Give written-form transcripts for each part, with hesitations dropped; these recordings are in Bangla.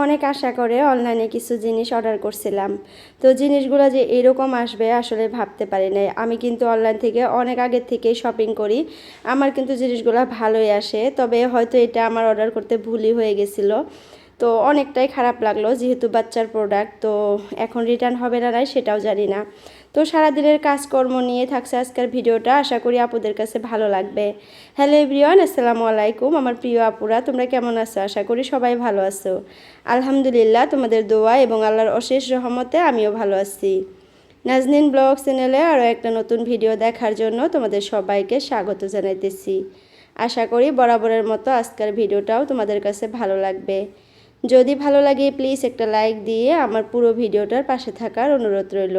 অনেক আশা করে অনলাইনে কিছু জিনিস অর্ডার করছিলাম। তো জিনিসগুলো যে এরকম আসবে আসলে ভাবতে পারি নাই। আমি কিন্তু অনলাইন থেকে অনেক আগের থেকেই শপিং করি। আমার কিন্তু জিনিসগুলো ভালোই আসে, তবে হয়তো এটা আমার অর্ডার করতে ভুলই হয়ে গেছিলো। তো অনেকটাই খারাপ লাগলো, যেহেতু বাচ্চার প্রোডাক্ট। তো এখন রিটার্ন হবে না সেটাও জানি না। তো সারাদিনের কাজকর্ম নিয়ে থাকছে আজকের ভিডিওটা, আশা করি আপুদের কাছে ভালো লাগবে। হ্যালো এভরিওয়ান, আসসালামু আলাইকুম আমার প্রিয় আপুরা, তোমরা কেমন আছো? আশা করি সবাই ভালো আছো। আলহামদুলিল্লাহ, তোমাদের দোয়া এবং আল্লাহর অশেষ রহমতে আমিও ভালো আছি। নাজনীন ব্লগ চ্যানেলে আরও একটা নতুন ভিডিও দেখার জন্য তোমাদের সবাইকে স্বাগত জানাইতেছি। আশা করি বরাবরের মতো আজকের ভিডিওটাও তোমাদের কাছে ভালো লাগবে। যদি ভালো লাগে প্লিজ একটা লাইক দিয়ে আমার পুরো ভিডিওটার পাশে থাকার অনুরোধ রইল।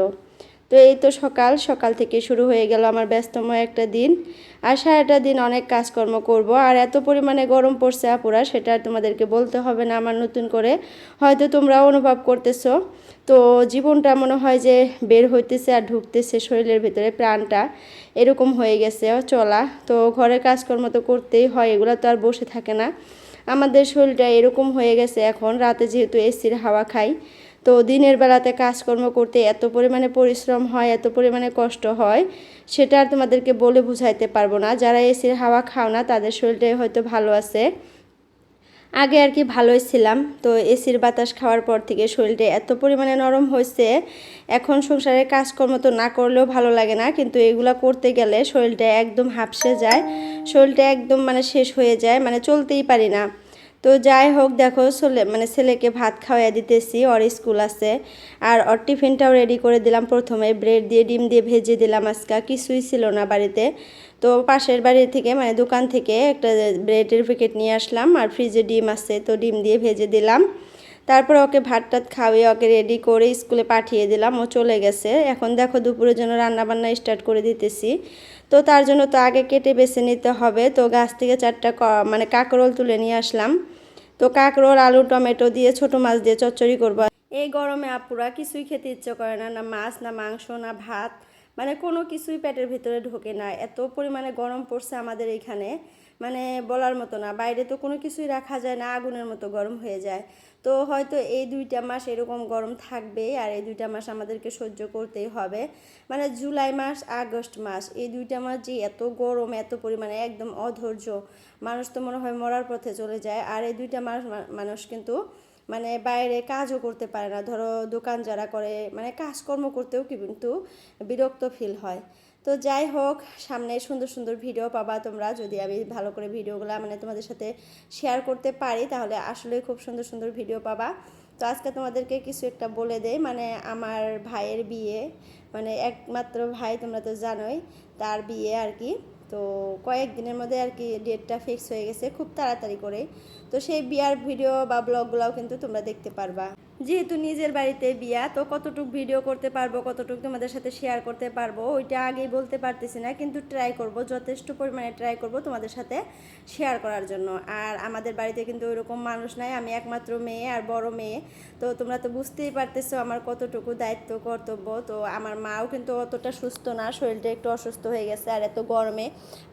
তো এই তো সকাল সকাল থেকে শুরু হয়ে গেল আমার ব্যস্তময় একটা দিন। আর সারাটা দিন অনেক কাজকর্ম করব। আর এত পরিমাণে গরম পড়ছে আপুরা, সেটা তোমাদেরকে বলতে হবে না আমার নতুন করে, হয়তো তোমরাও অনুভব করতেছো। তো জীবনটা মনে হয় যে বের হইতেছে আর ঢুকতেছে শরীরের ভিতরে, প্রাণটা এরকম হয়ে গেছে চলা। তো ঘরের কাজকর্ম তো করতেই হয়, এগুলো তো আর বসে থাকে না। আমাদের শরীরটা এরকম হয়ে গেছে এখন, রাতে যেহেতু এসির হাওয়া খাই, তো দিনের বেলাতে কাজকর্ম করতে এত পরিমাণে পরিশ্রম হয়, এত পরিমাণে কষ্ট হয়, সেটা আর তোমাদেরকে বলে বুঝাইতে পারবো না। যারা এসির হাওয়া খাও না তাদের শরীরটাই হয়তো ভালো আছে। আগে আর কি ভালোই ছিলাম, তো এসির বাতাস খাওয়ার পর থেকে শরীরটা এত পরিমাণে নরম হয়েছে। এখন সংসারের কাজকর্ম তো না করলেও ভালো লাগে না, কিন্তু এগুলো করতে গেলে শরীরটা একদম হাঁপসে যায়, শরীরটা একদম শেষ হয়ে যায়, চলতেই পারি না। তো যাই হোক, দেখো ছেলেকে ভাত খাওয়াইয়া দিতেছি, ওর স্কুল আছে। আর ওর টিফিনটাও রেডি করে দিলাম। প্রথমে ব্রেড দিয়ে ডিম দিয়ে ভেজে দিলাম, আজকে কিছুই ছিল না বাড়িতে। তো পাশের বাড়ি থেকে দোকান থেকে একটা ব্রেডের প্যাকেট নিয়ে আসলাম, আর ফ্রিজে ডিম আছে, তো ডিম দিয়ে ভেজে দিলাম। তারপর ওকে ভাত টাত খাওয়িয়ে ওকে রেডি করে স্কুলে পাঠিয়ে দিলাম, ও চলে গেছে। এখন দেখো দুপুরের জন্য রান্নাবান্না স্টার্ট করে দিতেছি। তো তার জন্য তো আগে কেটে বেছে নিতে হবে। তো গাছ থেকে 4টা কাঁকরোল তুলে নিয়ে আসলাম। তো কাঁকরোল, আলু, টমেটো দিয়ে ছোট মাছ দিয়ে চচ্চড়ি করবো। এই গরমে আপুরা কিছুই খেতে ইচ্ছে করে না, না মাছ, না মাংস, না ভাত, কোনো কিছুই পেটের ভিতরে ঢোকে না। এত পরিমাণে গরম পড়ছে আমাদের এইখানে, বলার মতো না। বাইরে তো কোনো কিছুই রাখা যায় না, আগুনের মতো গরম হয়ে যায়। তো হয়তো এই 2টা মাস এরকম গরম থাকবে, আর এই 2টা মাস আমাদেরকে সহ্য করতেই হবে। জুলাই মাস, আগস্ট মাস, এই 2টা মাস যে এত গরম, এত পরিমাণে একদম অধৈর্য, মানুষ তো মনে হয় মরার পথে চলে যায়। আর এই 2টা মাস মানুষ কিন্তু বাইরে কাজও করতে পারে না। ধরো দোকান যারা করে, কাজকর্ম করতেও কিন্তু বিরক্ত ফিল হয়। তো যাই হোক, সামনে সুন্দর সুন্দর ভিডিও পাবা তোমরা, যদি আমি ভালো করে ভিডিওগুলো তোমাদের সাথে শেয়ার করতে পারি, তাহলে আসলে খুব সুন্দর সুন্দর ভিডিও পাবা। তো আজকে তোমাদেরকে কিছু একটা বলে দেই, আমার ভাইয়ের বিয়ে, একমাত্র ভাই, তোমরা তো জানোই, তার বিয়ে আর কি। তো কয়েকদিনের মধ্যে আর কি ডেটটা ফিক্স হয়ে গেছে, খুব তাড়াতাড়ি করে। তো সেই বিয়ার ভিডিও বা ব্লগগুলোও কিন্তু তোমরা দেখতে পারবা। যেহেতু নিজের বাড়িতে বিয়া, তো কতটুকু ভিডিও করতে পারবো, কতটুকু তোমাদের সাথে শেয়ার করতে পারবো ওইটা আগেই বলতে পারতেছি না, কিন্তু ট্রাই করব, যথেষ্ট পরিমাণে ট্রাই করব তোমাদের সাথে শেয়ার করার জন্য। আর আমাদের বাড়িতে কিন্তু ওইরকম মানুষ নাই, আমি একমাত্র মেয়ে আর বড় মেয়ে। তো তোমরা তো বুঝতেই পারতেছো আমার কতটুকু দায়িত্ব কর্তব্য। তো আমার মাও কিন্তু অতটা সুস্থ না, শরীরটা একটু অসুস্থ হয়ে গেছে। আর এত গরমে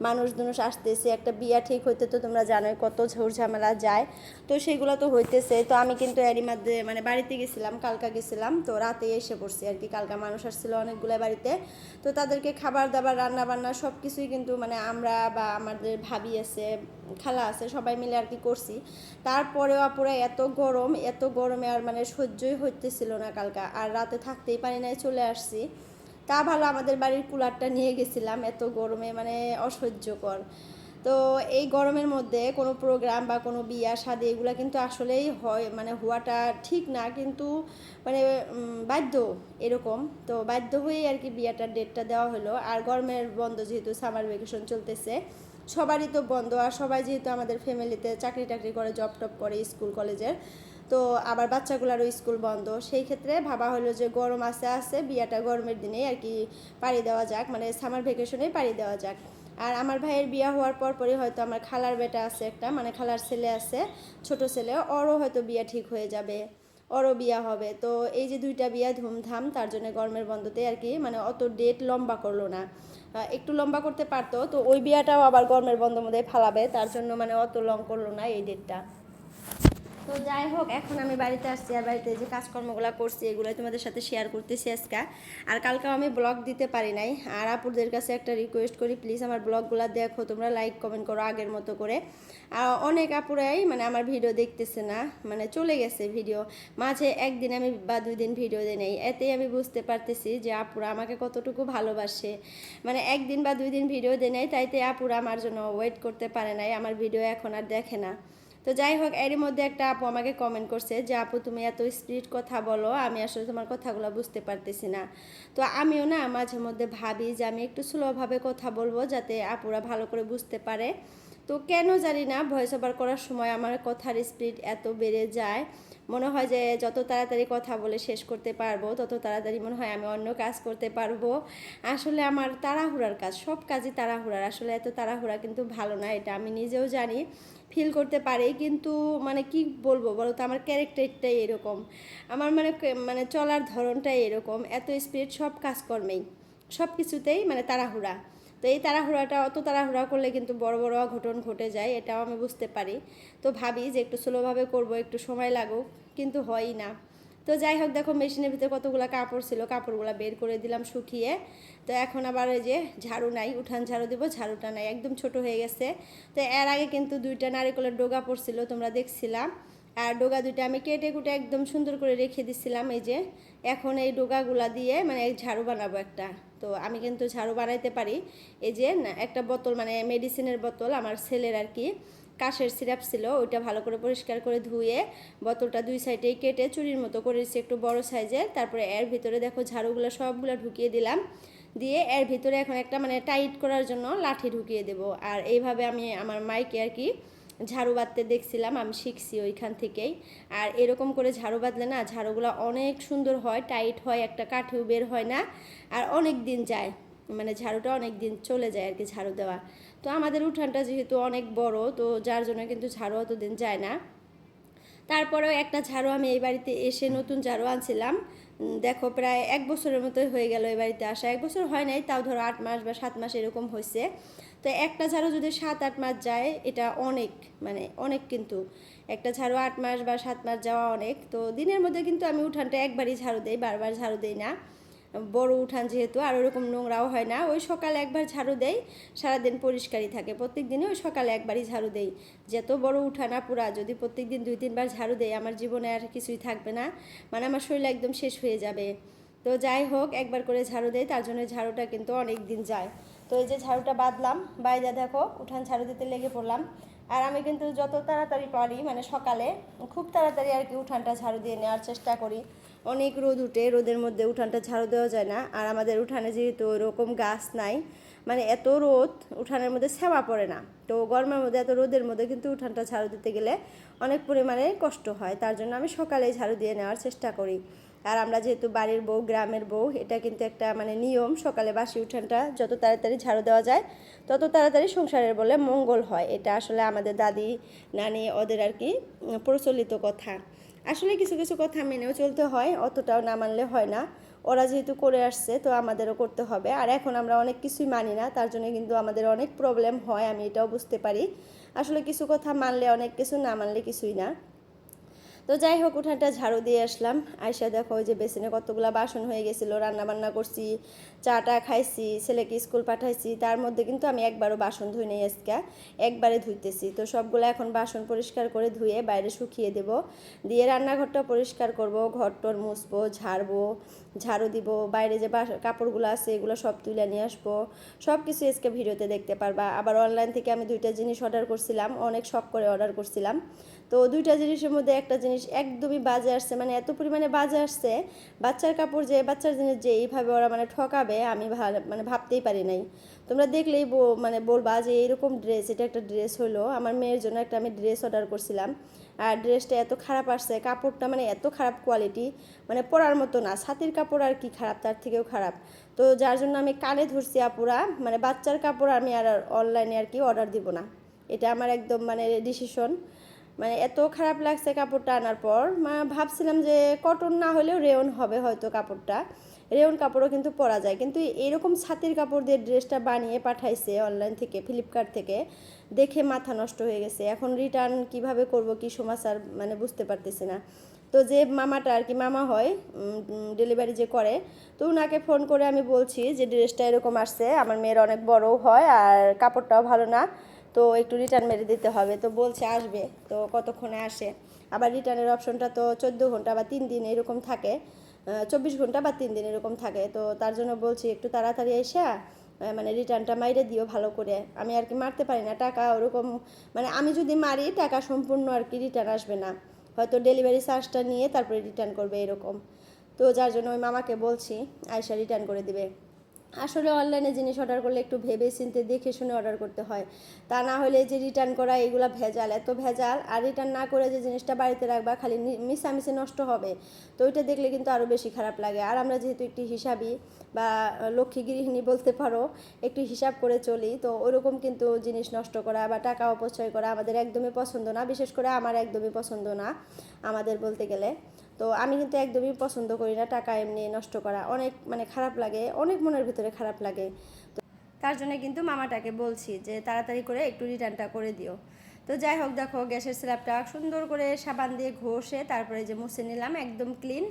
মানুষ আসতেছে, একটা বিয়া ঠিক হইতে তো তোমরা জানোই কত ঝোর ঝামেলা যায়। তো সেগুলো তো হইতেছে। তো আমি কিন্তু এরই মধ্যে বাড়িতে গেছিলাম, কালকা গেছিলাম, তো রাতে এসে পড়ছি আর কি। কালকা মানুষ আসছিল অনেকগুলো বাড়িতে, তো তাদেরকে খাবার দাবার, রান্না বান্না সব কিছুই কিন্তু আমরা বা আমাদের ভাবি আছে, খালা আছে, সবাই মিলে আর কি করছি। তারপরেও পুরো এত গরম, এত গরমে আর সহ্যই হইতেছিল না কালকা। আর রাতে থাকতেই পারি নাই, চলে আসছি। তা ভালো আমাদের বাড়ির কুলারটা নিয়ে গেছিলাম, এত গরমে অসহ্যকর। তো এই গরমের মধ্যে কোনো প্রোগ্রাম বা কোনো বিয়া শাদী এগুলো কিন্তু আসলেই হয়, হওয়াটা ঠিক না, কিন্তু বাধ্য এরকম। তো বাধ্য হয়েই আর কি বিয়াটার ডেটটা দেওয়া হলো। আর গরমের বন্ধ, যেহেতু সামার ভ্যাকেশন চলতেছে, সবারই তো বন্ধ। আর সবাই যেহেতু আমাদের ফ্যামিলিতে চাকরি টাকরি করে, জব টপ করে, স্কুল কলেজের, তো আবার বাচ্চাগুলোরও স্কুল বন্ধ। সেই ক্ষেত্রে ভাবা হলো যে গরম আছে বিয়াটা গরমের দিনেই আর কি পাড়ি দেওয়া যাক, সামার ভ্যাকেশনেই পাড়ি দেওয়া যাক। আর আমার ভাইয়ের বিয়া হওয়ার পরই হয়তো আমার খালার বেটা আছে একটা, খালার ছেলে আছে, ছোট ছেলে, ওরও হয়তো বিয়া ঠিক হয়ে যাবে, ওরও বিয়া হবে। তো এই যে 2টা বিয়া ধুমধাম, তার জন্য গরমের বন্ধতে আর কি অত ডেট লম্বা করলো না, একটু লম্বা করতে পারতো। তো ওই বিয়াটাও আবার গরমের বন্ধের মধ্যে ফালাবে, তার জন্য অত লং করলো না এই ডেটটা। তো যাই হোক, এখন আমি বাড়িতে আসছি, আর বাড়িতে যে কাজকর্মগুলো করছি এগুলো তোমাদের সাথে শেয়ার করতেছি আজকে। আর কালকেও আমি ব্লগ দিতে পারি নাই। আর আপুদের কাছে একটা রিকোয়েস্ট করি, প্লিজ আমার ব্লগগুলো দেখো, তোমরা লাইক কমেন্ট করো আগের মতো করে। আর অনেক আপুরাই মানে আমার ভিডিও দেখতেছে না, মানে চলে গেছে ভিডিও, মাঝে একদিন আমি বা 2 দিন ভিডিও দিই নাই। এতেই আমি বুঝতে পারতেছি যে আপুরা আমাকে কতটুকু ভালোবাসে। মানে একদিন বা 2 দিন ভিডিও দিই নাই, তাইতে আপুরা আমার জন্য ওয়েট করতে পারে নাই, আমার ভিডিও এখন আর দেখে না। তো যাই হোক, এরই মধ্যে একটা আপু আমাকে কমেন্ট করছে যে আপু তুমি এত স্পিড কথা বলো, আমি আসলে তোমার কথাগুলো বুঝতে পারতেছি না। তো আমিও না মাঝে মধ্যে ভাবি যে আমি একটু স্লোভাবে কথা বলবো যাতে আপুরা ভালো করে বুঝতে পারে। তো কেন জানি না, ভয়েস ওভার করার সময় আমার কথার স্পিড এত বেড়ে যায়, মনে হয় যে যত তাড়াতাড়ি কথা বলে শেষ করতে পারবো তত তাড়াতাড়ি মনে হয় আমি অন্য কাজ করতে পারবো। আসলে আমার তাড়াহুড়ার কাজ, সব কাজই তাড়াহুড়ার, আসলে এত তাড়াহুড়া কিন্তু ভালো না, এটা আমি নিজেও জানি, ফিল করতে পারি। কিন্তু মানে কি বলবো বলো তো, আমার ক্যারেক্টারটাই এরকম, আমার মানে চলার ধরনটাই এরকম, এত স্পিড সব কাজকর্মেই, সব কিছুতেই মানে তাড়াহুড়া। তো এই তাড়াহুড়াটা, অত তাড়াহুড়া করলে কিন্তু বড় বড় অঘটন ঘটে যায়, এটাও আমি বুঝতে পারি। তো ভাবি যে একটু স্লোভাবে করব, একটু সময় লাগুক, কিন্তু হয়ই না। তো যাই হোক, দেখো মেশিনের ভিতরে কতগুলো কাপড় ছিল, কাপড়গুলো বের করে দিলাম শুকিয়ে। তো এখন আবার এই যে ঝাড়ু নাই, উঠান ঝাড়ু দিব, ঝাড়ুটা নাই, একদম ছোট হয়ে গেছে। তো এর আগে কিন্তু 2টা নারিকেলের ডগা পড়ছিল, তোমরা দেখছিলাম। আর ডগা 2টা আমি কেটে কুটে একদম সুন্দর করে রেখে দিছিলাম। এই যে এখন এই ডগাগুলা দিয়ে মানে ঝাড়ু বানাবো একটা। তো আমি কিন্তু ঝাড়ু বানাইতে পারি। এই যে একটা বোতল, মানে মেডিসিনের বোতল, আমার ছেলের আর কি কাশের সিরাপ ছিল, ওইটা ভালো করে পরিষ্কার করে ধুয়ে বোতলটা 2 সাইডেই কেটে চুরির মতো করেছি, একটু বড় সাইজের। তারপরে এর ভিতরে দেখো ঝাড়ুগুলো সবগুলো ঢুকিয়ে দিলাম, দিয়ে এর ভিতরে এখন একটা মানে টাইট করার জন্য লাঠি ঢুকিয়ে দেব। আর এইভাবে আমি আমার মাইকে আর কি ঝাড়ু বাঁধতে দেখছিলাম, আমি শিখছি ওইখান থেকেই। আর এরকম করে ঝাড়ু বাঁধলে না ঝাড়ুগুলো অনেক সুন্দর হয়, টাইট হয়, একটা কাঠিও বের হয় না, আর অনেক দিন যায়, মানে ঝাড়ুটা অনেক দিন চলে যায় আর কি ঝাড়ু দেওয়া। তো আমাদের উঠানটা যেহেতু অনেক বড়, তো যার জন্য কিন্তু ঝাড়ু অতদিন যায় না। তারপরেও একটা ঝাড়ু আমি এই বাড়িতে এসে নতুন ঝাড়ু আনছিলাম, দেখো প্রায় 1 বছরের মতোই হয়ে গেল এই বাড়িতে আসা। 1 বছর হয় নাই, তাও ধরো 8 মাস বা 7 মাস এরকম হয়েছে। তো একটা ঝাড়ু যদি 7-8 মাস যায়, এটা অনেক, মানে অনেক কিন্তু। একটা ঝাড়ু 8 মাস বা 7 মাস যাওয়া অনেক। তো দিনের মধ্যে কিন্তু আমি উঠানটা একবারই ঝাড়ু দেই, বারবার ঝাড়ু দেই না, বড় উঠান যেহেতু, আর ওরকম নোংরাও হয় না। ওই সকালে একবার ঝাড়ু দেই, সারাদিন পরিষ্কারই থাকে, প্রত্যেক দিনই ওই সকালে একবারই ঝাড়ু দেই। যত বড় উঠানা পুরা, যদি প্রত্যেক দিন 2-3 বার ঝাড়ু দেই, আমার জীবনে আর কিছুই থাকবে না, মানে আমার শরীর একদম শেষ হয়ে যাবে। তো যাই হোক, একবার করে ঝাড়ু দেই, তার জন্য ঝাড়ুটা কিন্তু অনেক দিন যায়। তো এই যে ঝাড়ুটা বাঁধলাম, বাইরে দেখো উঠান ঝাড়ু দিতে লেগে পড়লাম। আর আমি কিন্তু যত তাড়াতাড়ি পারি, মানে সকালে খুব তাড়াতাড়ি আর কি উঠানটা ঝাড়ু দিয়ে নেওয়ার চেষ্টা করি। অনেক রোদ উঠে, রোদের মধ্যে উঠানটা ঝাড়ু দেওয়া যায় না। আর আমাদের উঠানে যেহেতু ওরকম গাছ নাই, মানে এত রোদ, উঠানের মধ্যে ছায়া পড়ে না। তো গরমের মধ্যে এত রোদের মধ্যে কিন্তু উঠানটা ঝাড়ু দিতে গেলে অনেক পরিমাণে কষ্ট হয়, তার জন্য আমি সকালেই ঝাড়ু দিয়ে নেওয়ার চেষ্টা করি। আর আমরা যেহেতু বাড়ির বউ, গ্রামের বউ, এটা কিন্তু একটা মানে নিয়ম, সকালে বাসি উঠানটা যত তাড়াতাড়ি ঝাড়ু দেওয়া যায় তত তাড়াতাড়ি সংসারের বলে মঙ্গল হয়। এটা আসলে আমাদের দাদি নানি ওদের আর কি প্রচলিত কথা। আসলে কিছু কিছু কথা মেনেও চলতে হয়, অতটাও না মানলে হয় না। ওরা যেহেতু করে আসছে, তো আমাদেরও করতে হবে। আর এখন আমরা অনেক কিছুই মানি না, তার জন্য কিন্তু আমাদের অনেক প্রবলেম হয়, আমি এটাও বুঝতে পারি। আসলে কিছু কথা মানলে অনেক কিছু, না মানলে কিছুই না। তো যাই হোক, উঠানটা ঝাড়ু দিয়ে আসলাম। আয়সা দেখো ওই যে বেসিনে কতগুলো বাসন হয়ে গেছিলো, রান্না বান্না করছি, চাটা খাইছি, ছেলেকে স্কুল পাঠাইছি, তার মধ্যে কিন্তু আমি একবারও বাসন ধুই নেই আজকে, একবারে ধুইতেছি। তো সবগুলো এখন বাসন পরিষ্কার করে ধুয়ে বাইরে শুকিয়ে দেব, দিয়ে রান্নাঘরটা পরিষ্কার করব, ঘরটর মুছবো, ঝাড়বো, ঝাড়ু দিব, বাইরে যে কাপড়গুলো আছে এগুলো সব তুলে নিয়ে আসবো। সব কিছু আজকে ভিডিওতে দেখতে পারবা। আবার অনলাইন থেকে আমি 2টা জিনিস অর্ডার করছিলাম, অনেক শখ করে অর্ডার করছিলাম। তো 2টা জিনিসের মধ্যে একটা জিনিস একদমই বাজে আসছে, মানে এত পরিমাণে বাজে আসছে, বাচ্চার কাপড় যে, বাচ্চার জিনিস যে এইভাবে ওরা মানে ঠকাবে, আমি মানে ভাবতেই পারি নাই। তোমরা দেখলেই মানে বলবা যে এরকম ড্রেস, এটা একটা ড্রেস হলো, আমার মেয়ের জন্য একটা আমি ড্রেস অর্ডার করছিলাম, আর ড্রেসটা এত খারাপ আসছে, কাপড়টা মানে এত খারাপ কোয়ালিটি, মানে পরার মতো না, ছাতির কাপড় আর কি খারাপ, তার থেকেও খারাপ। তো যার জন্য আমি কানে ধরছি আপুরা, মানে বাচ্চার কাপড় আমি আর অনলাইনে আর কি অর্ডার দিব না, এটা আমার একদম মানে ডিসিশন। মানে এত খারাপ লাগছে কাপড়টা আনার পর, ভাবছিলাম যে কটন না হলেও রেয়ন হবে হয়তো কাপড়টা, রেয়ন কাপড়ও কিন্তু পরা যায়, কিন্তু এরকম ছাতির কাপড় দিয়ে ড্রেসটা বানিয়ে পাঠাইছে অনলাইন থেকে, ফ্লিপকার্ট থেকে, দেখে মাথা নষ্ট হয়ে গেছে। এখন রিটার্ন কিভাবে করব কি সমস্যার মানে বুঝতে পারতেছি না। তো যে মামাটা আর কি মামা হয়, ডেলিভারি যে করে, তো ওনাকে ফোন করে আমি বলছি যে ড্রেসটা এরকম আসছে, আমার মেয়ের অনেক বড় হয় আর কাপড়টাও ভালো না, তো একটু রিটার্ন মেরে দিতে হবে। তো বলছে আসবে, তো কতক্ষণে আসে। আবার রিটার্নের অপশনটা তো 14 ঘন্টা বা 3 দিন এরকম থাকে, 24 ঘন্টা বা 3 দিন এরকম থাকে। তো তার জন্য বলছি একটু তাড়াতাড়ি এসে মানে রিটার্নটা মাইরে দিও ভালো করে। আমি আর কি মারতে পারি না টাকা ওরকম, মানে আমি যদি মারি টাকা সম্পূর্ণ আর কি রিটার্ন আসবে না, হয়তো ডেলিভারি চার্জটা নিয়ে তারপরে রিটার্ন করবে এরকম। তো যার জন্য ওই মামাকে বলছি আয়সা রিটার্ন করে দিবে। আসলে অনলাইনে জিনিস অর্ডার করলে একটু ভেবে চিন্তে দেখে শুনে অর্ডার করতে হয়, তা না হলে যে রিটার্ন করা এগুলো ভেজাল, এত ভেজাল। আর রিটার্ন না করে যে জিনিসটা বাড়িতে রাখবা খালি মিশামিশি নষ্ট হবে, তো ওইটা দেখলে কিন্তু আরও বেশি খারাপ লাগে। আর আমরা যেহেতু একটি হিসাবই বা লক্ষ্মী গৃহিণী বলতে পারো, একটু হিসাব করে চলি, তো ওরকম কিন্তু জিনিস নষ্ট করা বা টাকা অপচয় করা আমাদের একদমই পছন্দ না, বিশেষ করে আমার একদমই পছন্দ না আমাদের বলতে গেলে। তো আমি কিন্তু একদমই পছন্দ করি না টাকা এমনি নষ্ট করা, অনেক মানে খারাপ লাগে, অনেক মনের ভিতরে খারাপ লাগে। তো তার জন্য কিন্তু মামাটাকে বলছি যে তাড়াতাড়ি করে একটু রিটার্নটা করে দিও। তো যাই হোক, দেখো গ্যাসের স্ল্যাবটা সুন্দর করে সাবান দিয়ে ঘষে তারপরে যে মুছে নিলাম, একদম ক্লিন।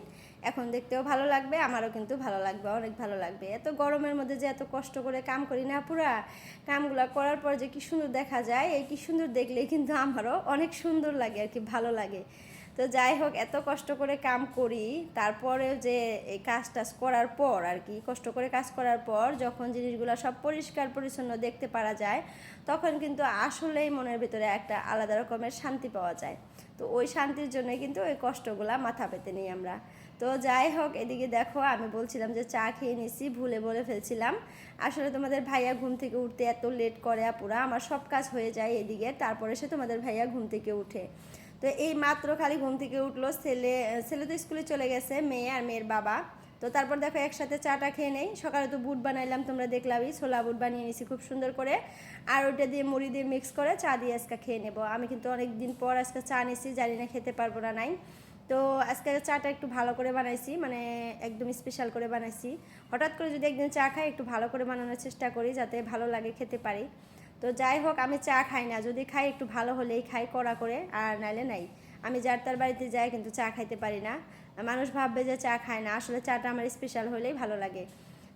এখন দেখতেও ভালো লাগবে, আমারও কিন্তু ভালো লাগবে, অনেক ভালো লাগবে। এত গরমের মধ্যে যে এত কষ্ট করে কাম করি না, পুরা কামগুলো করার পর যে কি সুন্দর দেখা যায়, এই কি সুন্দর দেখলেই কিন্তু আমারও অনেক সুন্দর লাগে আর কি, ভালো লাগে। তো যাই হোক, এত কষ্ট করে কাম করি, তারপরে যে এই কাজ টাজ করার পর আর কি, কষ্ট করে কাজ করার পর যখন জিনিসগুলো সব পরিষ্কার পরিচ্ছন্ন দেখতে পারা যায়, তখন কিন্তু আসলেই মনের ভিতরে একটা আলাদা রকমের শান্তি পাওয়া যায়। তো ওই শান্তির জন্য কিন্তু ওই কষ্টগুলা মাথা পেতে নিই আমরা। তো যাই হোক, এদিকে দেখো আমি বলছিলাম যে চা খেয়ে নিছি, ভুলে বলে ফেলছিলাম। আসলে তোমাদের ভাইয়া ঘুম থেকে উঠতে এত লেট করে আপুরা, আমার সব কাজ হয়ে যায় এদিকে, তারপরে সে তোমাদের ভাইয়া ঘুম থেকে উঠে। তো এই মাত্র খালি ঘুম থেকে উঠলো, ছেলে তো স্কুলে চলে গেছে, মেয়ে আর মেয়ের বাবা। তো তারপর দেখো একসাথে চাটা খেয়ে নেই। সকালে তো বুট বানাইলাম, তোমরা দেখলামই, ছোলা বুট বানিয়ে নিয়েছি খুব সুন্দর করে, আর ওইটা দিয়ে মুড়ি দিয়ে মিক্স করে চা দিয়ে আজকে খেয়ে নেবো। আমি কিন্তু অনেক দিন পর আজকে চা নিয়েছি, জানি না খেতে পারবো না নাই। তো আজকে চাটা একটু ভালো করে বানাইছি, মানে একদম স্পেশাল করে বানাইছি। হঠাৎ করে যদি একদিন চা খাই, একটু ভালো করে বানানোর চেষ্টা করি যাতে ভালো লাগে, খেতে পারি। তো যাই হোক, আমি চা খাই না, যদি খাই একটু ভালো হলেই খাই কড়া করে, আর নাইলে নাই। আমি যার তার বাড়িতে যাই কিন্তু চা খাইতে পারি না। মানুষ ভাববে যে চা খায় না, আসলে চাটা আমার স্পেশাল হলেই ভালো লাগে।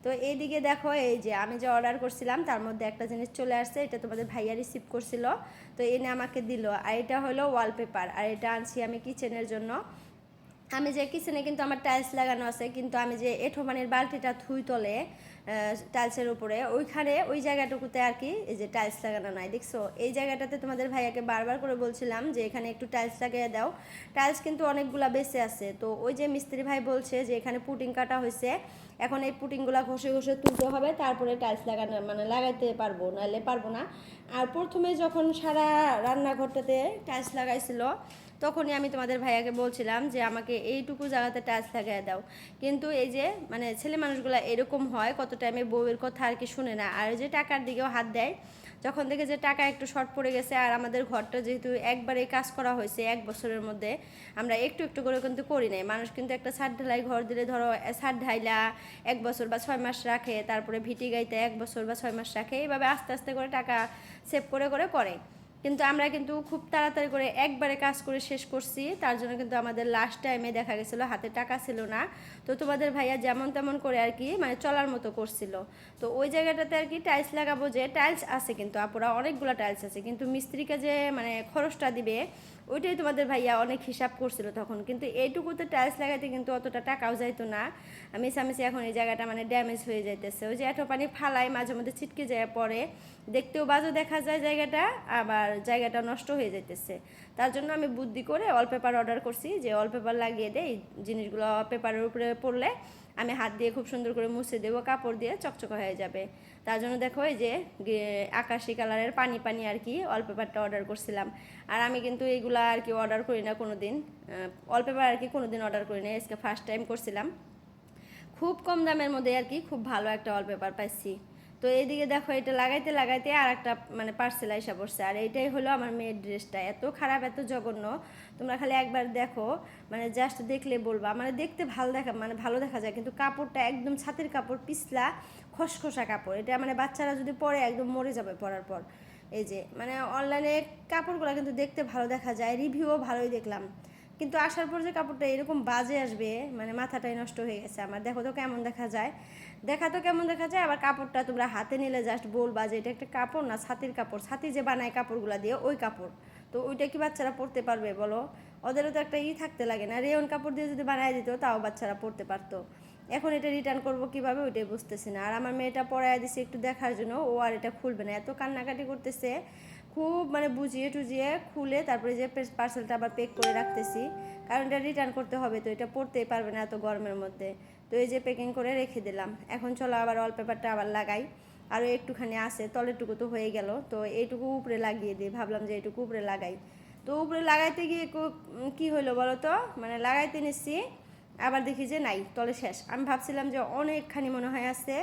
তো এইদিকে দেখো, এই যে আমি যে অর্ডার করছিলাম তার মধ্যে একটা জিনিস চলে আসছে, এটা তোমাদের ভাইয়া রিসিভ করছিল, তো এনে আমাকে দিল। আর এটা হলো ওয়ালপেপার, আর এটা আনছি আমি কিচেনের জন্য। আমি যে কিচেনে কিন্তু আমার টাইলস লাগানো আছে, কিন্তু আমি যে এঁঠো পানির বালতিটা থুই তলে টাইলসের উপরে, ওইখানে ওই জায়গাটুকুতে আর কি এই যে টাইলস লাগানো নাই, দেখছো? এই জায়গাটাতে তোমাদের ভাইয়াকে বারবার করে বলছিলাম যে এখানে একটু টাইলস লাগিয়ে দাও। টাইলস কিন্তু অনেকগুলা বেঁচে আছে, তো ওই যে মিস্ত্রি ভাই বলছে যে এখানে পুটিং কাটা হয়েছে, এখন এই পুটিংগুলা ঘষে ঘষে তুলতে হবে, তারপরে টাইলস লাগানো মানে লাগাইতে পারবো, নাহলে পারবো না। আর প্রথমে যখন সারা রান্নাঘরটাতে টাইলস লাগাইছিল, তখনই আমি তোমাদের ভাইয়াকে বলছিলাম যে আমাকে এইটুকু জায়গাতে টাইলস লাগিয়ে দাও। কিন্তু এই যে মানে ছেলে মানুষগুলো এরকম হয়, কত টাইমে বউয়ের কথা আর কি শুনে না, আর যে টাকার দিকেও হাত দেয়। যখন দেখে যে টাকা একটু শর্ট পড়ে গেছে, আর আমাদের ঘরটা যেহেতু একবারে কাজ করা হয়েছে 1 বছরের মধ্যে, আমরা একটু একটু করে কিন্তু করি নাই। মানুষ কিন্তু একটা ছাদ ঢালাই ঘর দিলে ধরো ছাদ ঢাইলা 1 বছর বা 6 মাস রাখে, তারপরে ভিটি গাইতে 1 বছর বা 6 মাস রাখে, এইভাবে আস্তে আস্তে করে টাকা সেভ করে করে করে। কিন্তু আমরা কিন্তু খুব তাড়াতাড়ি করে একবারে কাজ করে শেষ করছি, তার জন্য কিন্তু আমাদের লাস্ট টাইমে দেখা গেছিলো হাতে টাকা ছিল না। তো তোমাদের ভাইয়া যেমন তেমন করে আর কি মানে চলার মতো করছিল। তো ওই জায়গাটাতে আর কি টাইলস লাগাবো, যে টাইলস আছে কিন্তু আপুরা অনেকগুলো টাইলস আছে, কিন্তু মিস্ত্রিকে যে মানে খরচটা দিবে ওইটাই তোমাদের ভাইয়া অনেক হিসাব করছিল তখন। কিন্তু এইটুকুতে টাইলস লাগাইতে কিন্তু অতটা টাকাও যাইতো না। মিশামিশি এখন এই জায়গাটা মানে ড্যামেজ হয়ে যাইতেছে, ওই যে এঁটো পানি ফালাই মাঝে মধ্যে ছিটকে যায় পরে, দেখতেও বাজে দেখা যায় জায়গাটা, আবার জায়গাটা নষ্ট হয়ে যাইতেছে। তার জন্য আমি বুদ্ধি করে ওয়ালপেপার অর্ডার করছি, যে ওয়ালপেপার লাগিয়ে দেই, জিনিসগুলো পেপারের উপরে পড়লে আমি হাত দিয়ে খুব সুন্দর করে মুছে দেবো, কাপড় দিয়ে চকচকে হয়ে যাবে। তার জন্য দেখো এই যে আকাশি কালারের পানি পানি আর কি ওয়ালপেপারটা অর্ডার করছিলাম। আর আমি কিন্তু এইগুলা আর কি অর্ডার করি না কোনো দিন, ওয়ালপেপার আর কি কোনো দিন অর্ডার করি না, আজকে ফার্স্ট টাইম করছিলাম। খুব কম দামের মধ্যে আর কি খুব ভালো একটা ওয়ালপেপার পাইছি। তো এইদিকে দেখো এটা লাগাইতে লাগাইতে আর একটা মানে পার্সেল আইসা পড়ছে, আর এইটাই হলো আমার মেয়ের ড্রেসটা। এত খারাপ এত জঘন্য, তোমরা খালি একবার দেখো, মানে জাস্ট দেখলে বলবা, মানে দেখতে ভালো দেখা মানে ভালো দেখা যায়, কিন্তু কাপড়টা একদম ছাতির কাপড়, পিছলা খসখসা কাপড়। এটা মানে বাচ্চারা যদি পরে একদম মরে যাবে পরার পর। এই যে মানে অনলাইনে কাপড়গুলো কিন্তু দেখতে ভালো দেখা যায়, রিভিউও ভালোই দেখলাম, কিন্তু আসার পর যে কাপড়টা এরকম বাজে আসবে, মানে মাথাটাই নষ্ট হয়ে গেছে আমার। দেখো তো কেমন দেখা যায়, কেমন দেখা যায়, আবার কাপড়টা তোমরা হাতে নিলে জাস্ট বলবা যে এটা একটা কাপড় না ছাতির কাপড়, ছাতি যে বানায় কাপড়গুলো দিয়ে ওই কাপড়। তো ওইটা কি বাচ্চারা পরতে পারবে বলো? ওদেরও তো একটা থাকতে লাগে না, রেয়ন কাপড় দিয়ে যদি বানায় দিত তাও বাচ্চারা পরতে পারতো। এখন এটা রিটার্ন করবো কিভাবে ওইটাই বুঝতেছি না। আর আমার মেয়েটা পরাইয়া দিছে একটু দেখার জন্য, ও আর এটা খুলবে না, এত কান্নাকাটি করতেছে, খুব মানে বুঝিয়ে টুজিয়ে খুলে তারপরে যে পার্সেলটা আবার প্যাক করে রাখতেছি, কারণ এটা রিটার্ন করতে হবে, তো এটা পরতেই পারবে না এত গরমের মধ্যে। তো এই যে প্যাকিং করে রেখে দিলাম। এখন চলো আবার ওয়ালপেপারটা আবার লাগাই, আরও একটুখানি আছে, তলেরটুকু তো হয়ে গেল, তো এইটুকু উপরে লাগিয়ে দিই, ভাবলাম যে এইটুকু উপরে লাগাই। তো উপরে লাগাইতে গিয়ে কী হলো বলো তো, মানে লাগাইতে নিচ্ছি, আবার দেখি যে নাই, তলে শেষ। আমি ভাবছিলাম যে অনেকখানি মনে হয় আছে,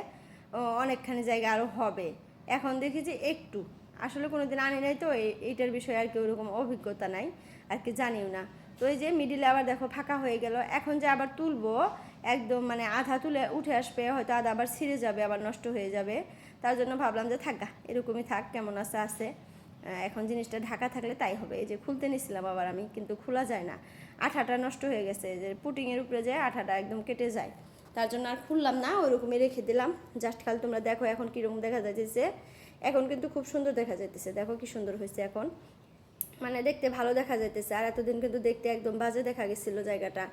অনেকখানি জায়গা আরও হবে, এখন দেখি যে একটু, আসলে কোনো দিন আনি নাই তো এইটার বিষয়ে আর কি ওরকম অভিজ্ঞতা নাই, আর কি জানিও না। তো এই যে মিডিলে আবার দেখো ফাঁকা হয়ে গেল, এখন যে আবার তুলবো একদম মানে আধা তুলে উঠে আসবে, হয়তো আধা আবার ছিঁড়ে যাবে, আবার নষ্ট হয়ে যাবে, তার জন্য ভাবলাম যে থাক গা, এরকমই থাক, কেমন আছে। এখন জিনিসটা ঢাকা থাকলে তাই হবে। এই যে খুলতে নিছিলাম আবার আমি, কিন্তু খোলা যায় না, আঠাটা নষ্ট হয়ে গেছে, যে পুটিংয়ের উপরে যায় আঠাটা একদম কেটে যায়, তার জন্য আর খুললাম না, ওইরকমই রেখে দিলাম। জাস্ট খালি তোমরা দেখো এখন কীরকম দেখা যাইতেছে, এখন কিন্তু খুব সুন্দর দেখা যাইতেছে, দেখো কি সুন্দর হয়েছে এখন, মানে দেখতে ভালো দেখা যাইতেছে। আর এতদিন কিন্তু দেখতে একদম বাজে দেখা গেছিলো জায়গাটা।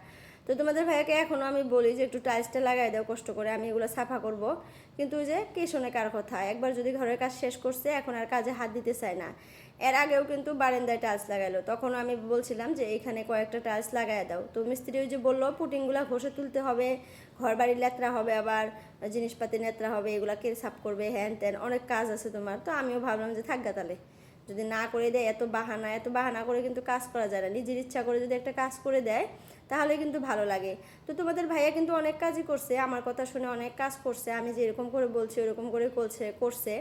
তো তোমাদের ভাইয়াকে এখনও আমি বলি যে একটু টাইলসটা লাগাই দাও কষ্ট করে, আমি এগুলো সাফা করব, কিন্তু ওই যে কে শোনে কার কথা, একবার যদি ঘরের কাজ শেষ করছে এখন আর কাজে হাত দিতে চায় না। এর আগেও কিন্তু বারান্দায় টাইলস লাগাইলো, তখন আমি বলছিলাম যে এখানে কয়েকটা টাইলস লাগাই দাও, তো মিস্ত্রি ওই যে বললো পুটিংগুলো ঘষে তুলতে হবে, ঘর বাড়ি লেত্রা হবে, আবার জিনিসপাতি নেত্রা হবে, এগুলা কে সাফ করবে, হ্যান ত্যান অনেক কাজ আছে তোমার। তো আমিও ভাবলাম যে থাকগা তাহলে, যদি না করে দেয়, এত বাহানা করে কিন্তু কাজ করা যায় না, নিজের ইচ্ছা করে যদি একটা কাজ করে দেয় তাহলে কিন্তু ভালো লাগে। তো তোমাদের ভাইয়া কিন্তু অনেক কাজই করছে, আমার কথা শুনে অনেক কাজ করছে, আমি যেরকম করে বলছি ওরকম করে করছে।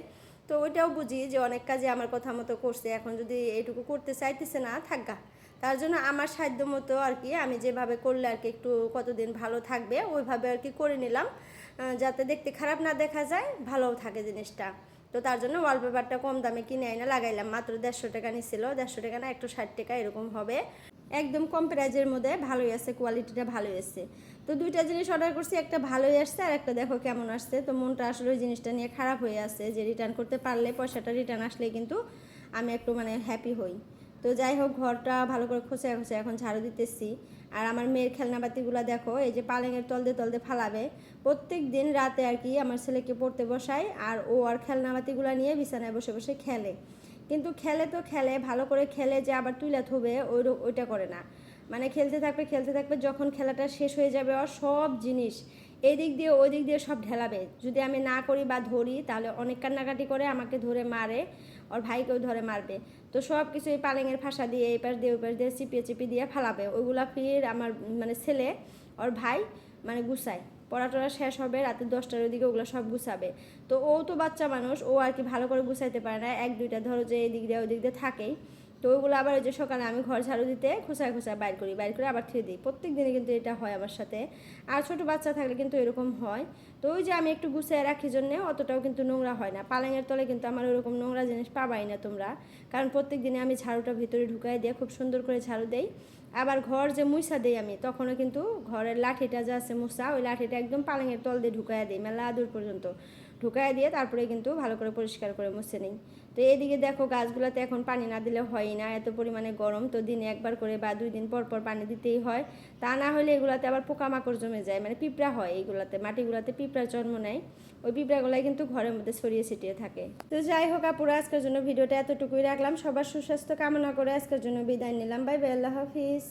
তো ওইটাও বুঝি যে অনেক কাজই আমার কথা মতো করছে, এখন যদি এইটুকু করতে চাইতেছে না থাকগা, তার জন্য আমার সাধ্য মতো আর কি আমি যেভাবে করলে আর কি একটু কতদিন ভালো থাকবে ওইভাবে আর কি করে নিলাম, যাতে দেখতে খারাপ না দেখা যায়, ভালোও থাকে জিনিসটা। তো তার জন্য ওয়ালপেপারটা কম দামে কিনে এনে লাগাইলাম, মাত্র 150 টাকা নিছিল, 150 টাকা না 160 টাকা এরকম হবে, একদম কম প্রাইজের মধ্যে ভালোই আছে, কোয়ালিটিটা ভালোই আছে। তো দুইটা জিনিস অর্ডার করছি, একটা ভালোই আসছে আর একটা দেখো কেমন আসছে। তো মনটা আসলে ওই জিনিসটা নিয়ে খারাপ হয়ে আছে, যে রিটার্ন করতে পারলে পয়সাটা রিটার্ন আসলে কিন্তু আমি একটু মানে হ্যাপি হই। তো যাই হোক, ঘরটা ভালো করে খোঁচা এখন ঝাড়ু দিতেছি। আর আমার মেয়ের খেলনাপাতিগুলো দেখো, এই যে পালেঙের তলদে ফালাবে, প্রত্যেক দিন রাতে আর কি আমার ছেলেকে পড়তে বসাই, আর ও আর খেলনাপাতিগুলো নিয়ে বিছানায় বসে বসে খেলে, কিন্তু খেলে তো খেলে ভালো করে খেলে, যে আবার তুলে থবে ওইটা করে না, মানে খেলতে থাকবে, যখন খেলাটা শেষ হয়ে যাবে ওর সব জিনিস এই দিক দিয়ে ওই দিক দিয়ে সব ঢেলাবে, যদি আমি না করি বা ধরি তাহলে অনেক কান্নাকাটি করে আমাকে ধরে মারে, ওর ভাইকেও ধরে মারবে। তো সব কিছু এই পালেঙের ফাঁসা দিয়ে এই পাশ দিয়ে ওই পাশ দিয়ে চিপিয়ে দিয়ে ফালাবে, ওইগুলা ফির আমার মানে ছেলে ওর ভাই মানে গুছায়, পড়াটোরা শেষ হবে রাতে 10টার ওদিকে ওগুলো সব গুছাবে। তো ও তো বাচ্চা মানুষ, ও আর কি ভালো করে গুছাইতে পারে না, এক দুইটা ধরো যে এই দিক দিয়ে ওই দিক দিয়ে থাকেই। তো ওইগুলো আবার ওই যে সকালে আমি ঘর ঝাড়ু দিতে খোঁচায় বাইর করে আবার থুয়ে দিই, প্রত্যেক দিনে কিন্তু এটা হয় আমার সাথে। আর ছোটো বাচ্চা থাকলে কিন্তু এরকম হয়। তো ওই যে আমি একটু গুছিয়ে রাখি জন্যে অতটাও কিন্তু নোংরা হয় না, পালেঙের তলে কিন্তু আমার ওরকম নোংরা জিনিস পাবাই না তোমরা, কারণ প্রত্যেক দিনে আমি ঝাড়ুটা ভিতরে ঢুকাই দিয়ে খুব সুন্দর করে ঝাড়ু দেই। আবার ঘর যে মুছা দেই আমি, তখনও কিন্তু ঘরের লাঠিটা যে আছে মুছা, ওই লাঠিটা একদম পালেঙের তল দিয়ে ঢুকাইয়া দিই, মেলা দূর পর্যন্ত ঢুকাইয়া দিয়ে তারপরে কিন্তু ভালো করে পরিষ্কার করে মুছে নিই। তো এইদিকে দেখো গাছগুলোতে এখন পানি না দিলে হয়ই না, এত পরিমাণে গরম, তো দিনে একবার করে বা 2 দিন পর পানি দিতেই হয়, তা না হলে এগুলাতে আবার পোকামাকড় জমে যায়, মানে পিঁপড়া হয় এইগুলাতে, মাটিগুলাতে পিঁপড়ার জন্ম নেয়, ওই পিঁপড়াগুলাই কিন্তু ঘরের মধ্যে ছড়িয়ে ছিটিয়ে থাকে। তো যাই হোক আপুরা, আজকের জন্য ভিডিওটা এতটুকুই রাখলাম, সবার সুস্বাস্থ্য কামনা করে আজকের জন্য বিদায় নিলাম, বাই বাই, আল্লাহ হাফিজ।